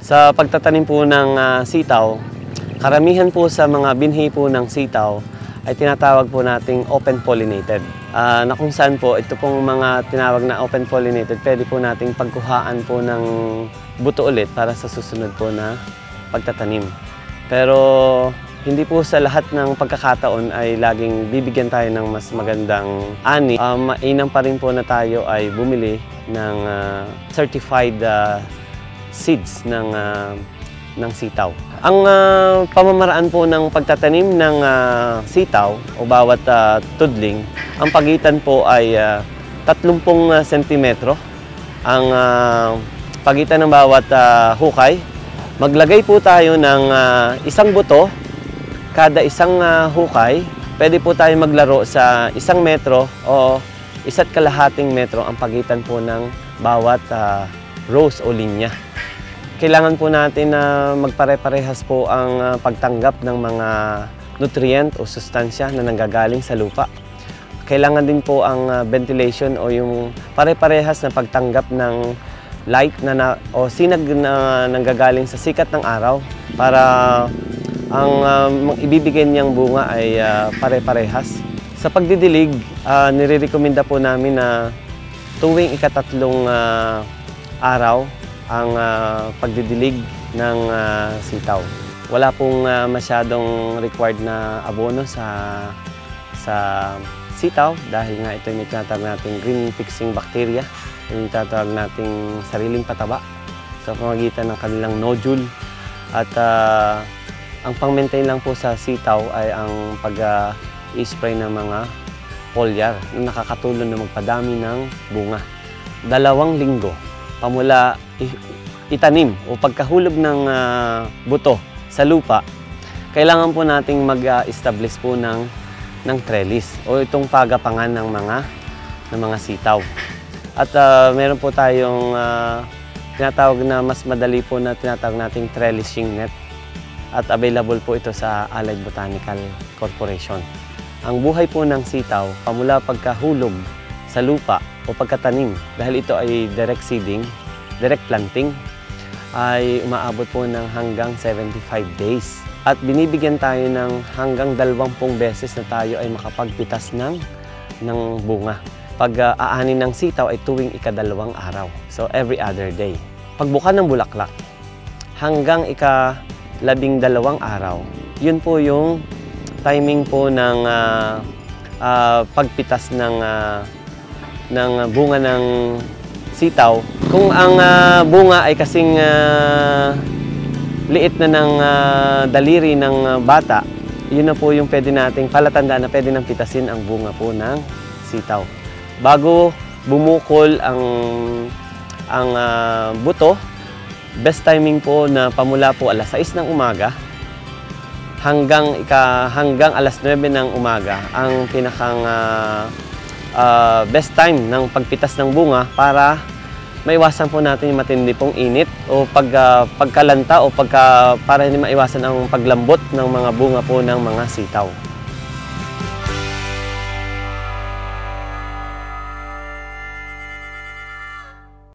Sa pagtatanim po ng sitaw, karamihan po sa mga binhi po ng sitaw ay tinatawag po nating open pollinated. Na kung saan po ito pong mga tinawag na open pollinated, pwede po nating pagkuhaan po ng buto ulit para sa susunod po na pagtatanim. Pero hindi po sa lahat ng pagkakataon ay laging bibigyan tayo ng mas magandang ani. Mainam pa rin po na tayo ay bumili ng certified seeds ng sitaw. Ang pamamaraan po ng pagtatanim ng sitaw o bawat tudling, ang pagitan po ay 30 sentimetro ang pagitan ng bawat hukay. Maglagay po tayo ng isang buto kada isang hukay. Pwede po tayo maglaro sa 1 metro o 1.5 metro ang pagitan po ng bawat rows o linya. Kailangan po natin na magpare-parehas po ang pagtanggap ng mga nutrient o sustansya na nanggagaling sa lupa. Kailangan din po ang ventilation o yung pare-parehas na pagtanggap ng light o sinag na nanggagaling sa sikat ng araw para ang ibibigay niyang bunga ay pare-parehas. Sa pagdidilig, nire-recommenda po namin na tuwing ika-3 araw ang pagdidilig ng sitaw. Wala pong masyadong required na abono sa sitaw dahil nga ito yung tinatawag nating green fixing bacteria, yung tinatawag nating sariling pataba sa pamamagitan ng kanilang nodule. At ang pang-maintain lang po sa sitaw ay ang pag-i-spray ng mga foliar na nakakatulong na magpadami ng bunga. 2 linggo pamula itanim o pagkahulog ng buto sa lupa, kailangan po nating mag-establish po ng trellis o itong pagapangan ng mga sitaw. At meron po tayong tinatawag na mas madali po na tinatawag nating trellising net at available po ito sa Allied Botanical Corporation. Ang buhay po ng sitaw pamula pagkahulog sa lupa o pagkatanim, dahil ito ay direct seeding, direct planting, ay umaabot po ng hanggang 75 days. At binibigyan tayo ng hanggang 20 beses na tayo ay makapagpitas ng bunga. Pag-aani ng sitaw ay tuwing ika-2 araw. So every other day. Pagbuka ng bulaklak, hanggang ika-12 araw, yun po yung timing po ng pagpitas ng bunga ng sitaw. Kung ang bunga ay kasing liit na ng daliri ng bata, yun na po yung pwede nating palatandaan na pwede nang pitasin ang bunga po ng sitaw. Bago bumukol ang buto, best timing po na pamula po alas 6 ng umaga hanggang alas 9 ng umaga ang pinakang best time ng pagpitas ng bunga para maiwasan po natin yung matindi pong init o pagkalanta o para hindi maiwasan ang paglambot ng mga bunga po ng mga sitaw.